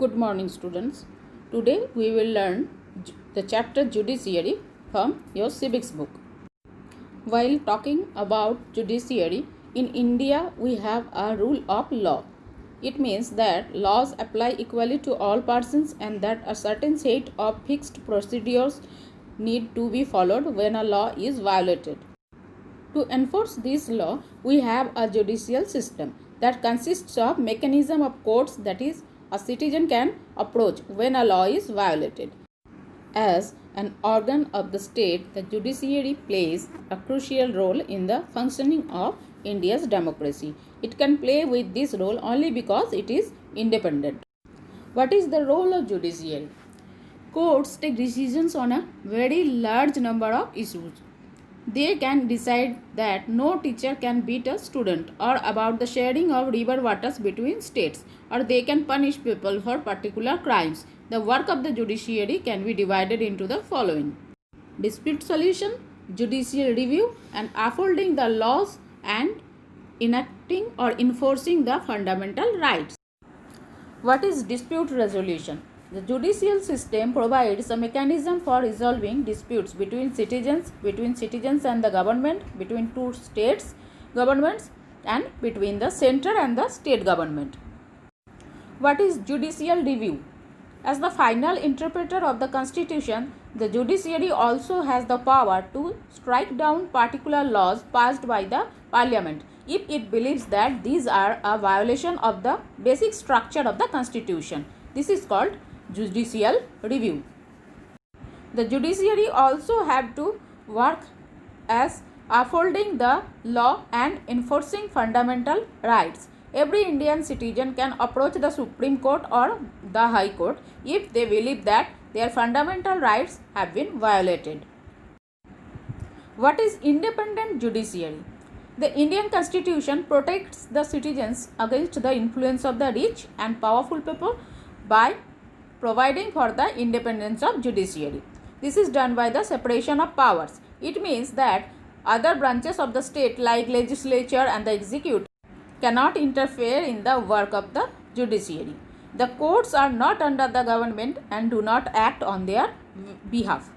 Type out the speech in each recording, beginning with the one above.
Good morning, students. Today we will learn the chapter Judiciary from your civics book. While talking about judiciary, in India we have a rule of law. It means that laws apply equally to all persons and that a certain set of fixed procedures need to be followed when a law is violated. To enforce this law, we have a judicial system that consists of mechanism of courts, that is, a citizen can approach when a law is violated. As an organ of the state, the judiciary plays a crucial role in the functioning of India's democracy. It can play with this role only because it is independent. What is the role of judiciary? Courts take decisions on a very large number of issues. They can decide that no teacher can beat a student, or about the sharing of river waters between states, or they can punish people for particular crimes. The work of the judiciary can be divided into the following: dispute solution, judicial review, and upholding the laws and enacting or enforcing the fundamental rights. What is dispute resolution? The judicial system provides a mechanism for resolving disputes between citizens and the government, between two states governments, and between the center and the state government. What is judicial review? As the final interpreter of the constitution, the judiciary also has the power to strike down particular laws passed by the parliament if it believes that these are a violation of the basic structure of the constitution. This is called judicial review. The judiciary also have to work as upholding the law and enforcing fundamental rights. Every Indian citizen can approach the Supreme Court or the High Court if they believe that their fundamental rights have been violated. What is independent judiciary? The Indian Constitution protects the citizens against the influence of the rich and powerful people by providing for the independence of judiciary. This is done by the separation of powers. It means that other branches of the state like legislature and the executive cannot interfere in the work of the judiciary. The courts are not under the government and do not act on their behalf.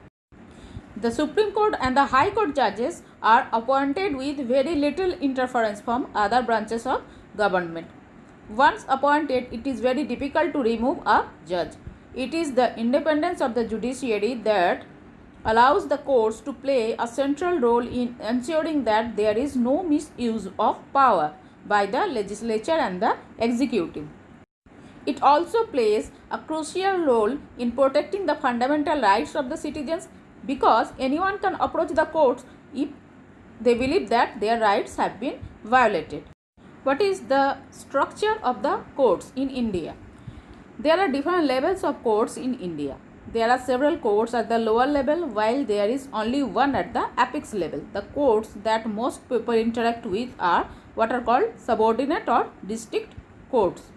The Supreme Court and the High Court judges are appointed with very little interference from other branches of government. Once appointed, it is very difficult to remove a judge. It is the independence of the judiciary that allows the courts to play a central role in ensuring that there is no misuse of power by the legislature and the executive. It also plays a crucial role in protecting the fundamental rights of the citizens because anyone can approach the courts if they believe that their rights have been violated. What is the structure of the courts in India? There are different levels of courts in India. There are several courts at the lower level while there is only one at the apex level. The courts that most people interact with are what are called subordinate or district courts.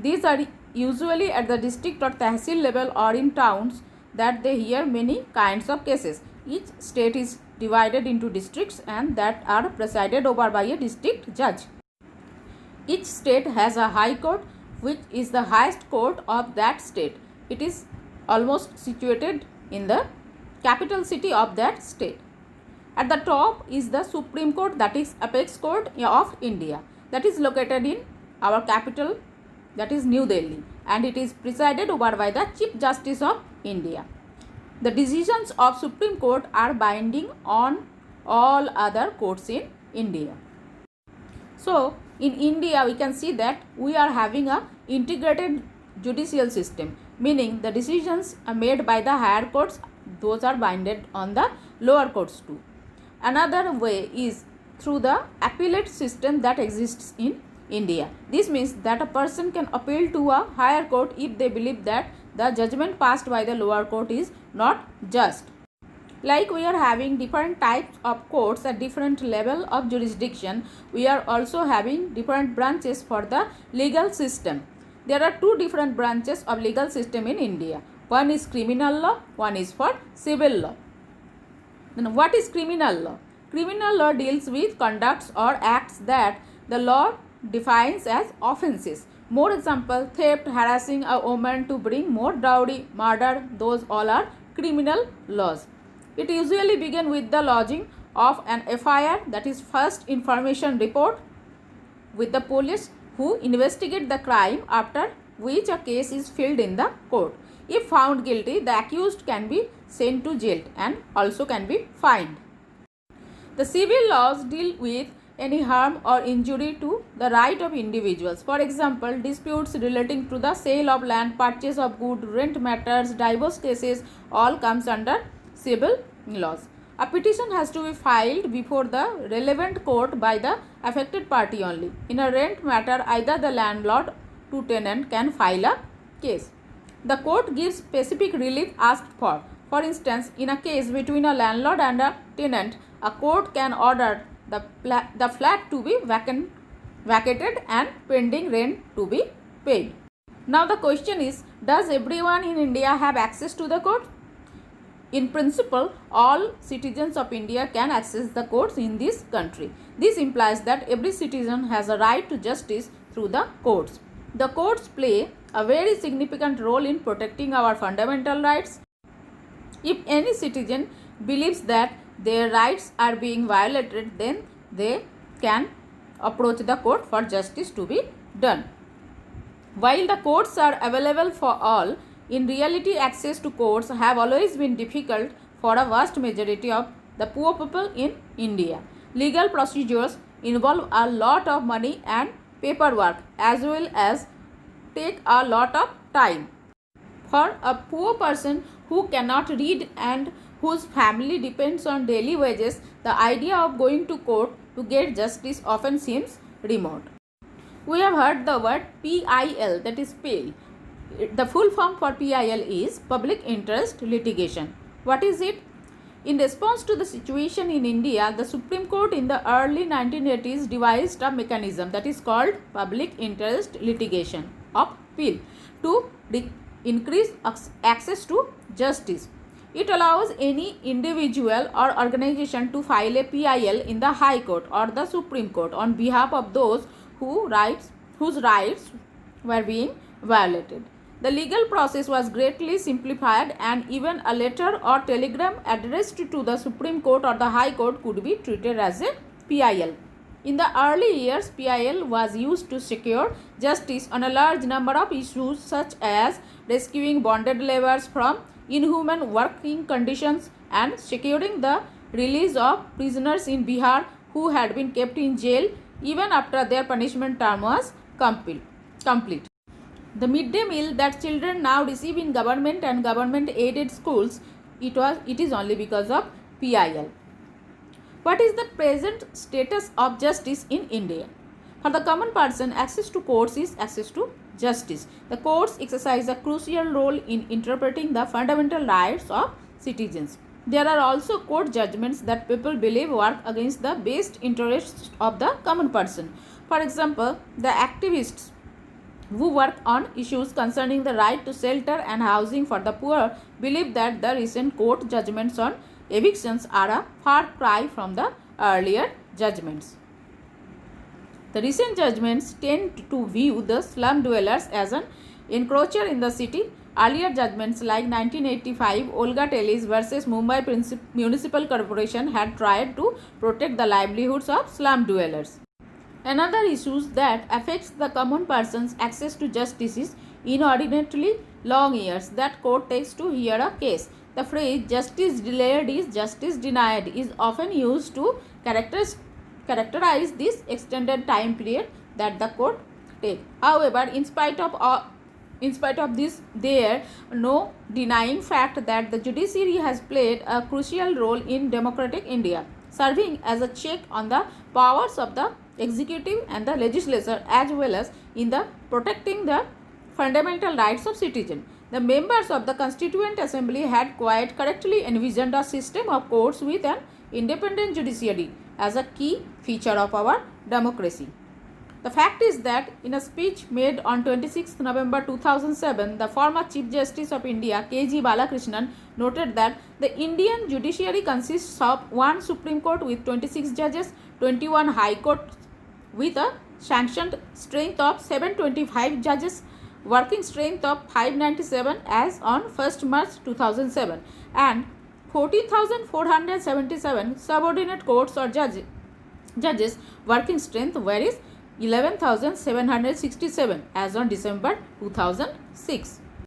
These are usually at the district or tahsil level or in towns that they hear many kinds of cases. Each state is divided into districts and that are presided over by a district judge. Each state has a high court which is the highest court of that state. It is almost situated in the capital city of that state. At the top is the Supreme Court, that is apex court of India, that is located in our capital, that is New Delhi, and it is presided over by the Chief Justice of India. The decisions of Supreme Court are binding on all other courts in India. So, in India, we can see that we are having a integrated judicial system, meaning the decisions are made by the higher courts, those are binded on the lower courts too. Another way is through the appellate system that exists in India. This means that a person can appeal to a higher court if they believe that the judgment passed by the lower court is not just. Like we are having different types of courts at different level of jurisdiction, we are also having different branches for the legal system. There are two different branches of legal system in India. One is criminal law, one is for civil law. Then what is criminal law? Criminal law deals with conducts or acts that the law defines as offences. More example, theft, harassing a woman to bring more dowry, murder, those all are criminal laws. It usually begins with the lodging of an FIR, that is first information report, with the police who investigate the crime, after which a case is filed in the court. If found guilty, the accused can be sent to jail and also can be fined. The civil laws deal with any harm or injury to the right of individuals. For example, disputes relating to the sale of land, purchase of goods, rent matters, divorce cases, all comes under civil laws. A petition has to be filed before the relevant court by the affected party only. In a rent matter, either the landlord to tenant can file a case. The court gives specific relief asked for. For instance, in a case between a landlord and a tenant, a court can order the flat to be vacated and pending rent to be paid. Now the question is, does everyone in India have access to the court? In principle, all citizens of India can access the courts in this country. This implies that every citizen has a right to justice through the courts. The courts play a very significant role in protecting our fundamental rights. If any citizen believes that their rights are being violated, then they can approach the court for justice to be done. While the courts are available for all, in reality access to courts have always been difficult for a vast majority of the poor people in India. Legal procedures involve a lot of money and paperwork, as well as take a lot of time. For a poor person who cannot read and whose family depends on daily wages, the idea of going to court to get justice often seems remote. We have heard the word PIL, that is PIL. The full form for PIL is Public Interest Litigation. What is it? In response to the situation in India, the Supreme Court in the early 1980s devised a mechanism that is called Public Interest Litigation, of PIL, to increase access to justice. It allows any individual or organization to file a PIL in the High Court or the Supreme Court on behalf of those whose rights were being violated. The legal process was greatly simplified, and even a letter or telegram addressed to the Supreme Court or the High Court could be treated as a PIL. In the early years, PIL was used to secure justice on a large number of issues, such as rescuing bonded laborers from inhuman working conditions and securing the release of prisoners in Bihar who had been kept in jail even after their punishment term was complete. The midday meal that children now receive in government and government-aided schools, it is only because of PIL. What is the present status of justice in India? For the common person, access to courts is access to justice. The courts exercise a crucial role in interpreting the fundamental rights of citizens. There are also court judgments that people believe work against the best interests of the common person. For example, the activists who work on issues concerning the right to shelter and housing for the poor believe that the recent court judgments on evictions are a far cry from the earlier judgments. The recent judgments tend to view the slum dwellers as an encroacher in the city. Earlier judgments like 1985 Olga Teles versus Mumbai Municipal Corporation had tried to protect the livelihoods of slum dwellers. Another issue that affects the common person's access to justice is inordinately long years that court takes to hear a case. The phrase justice delayed is justice denied is often used to characterize this extended time period that the court takes. However, in spite of this, there no denying fact that the judiciary has played a crucial role in democratic India, serving as a check on the powers of the executive and the legislature, as well as in the protecting the fundamental rights of citizens. The members of the Constituent Assembly had quite correctly envisioned a system of courts with an independent judiciary as a key feature of our democracy. The fact is that in a speech made on 26 November 2007, the former Chief Justice of India, K.G. Balakrishnan, noted that the Indian judiciary consists of one Supreme Court with 26 judges, 21 High Court with a sanctioned strength of 725 judges, working strength of 597 as on 1st March 2007, and 14,477 subordinate courts or judges working strength, whereas 11,767 as on December 2006.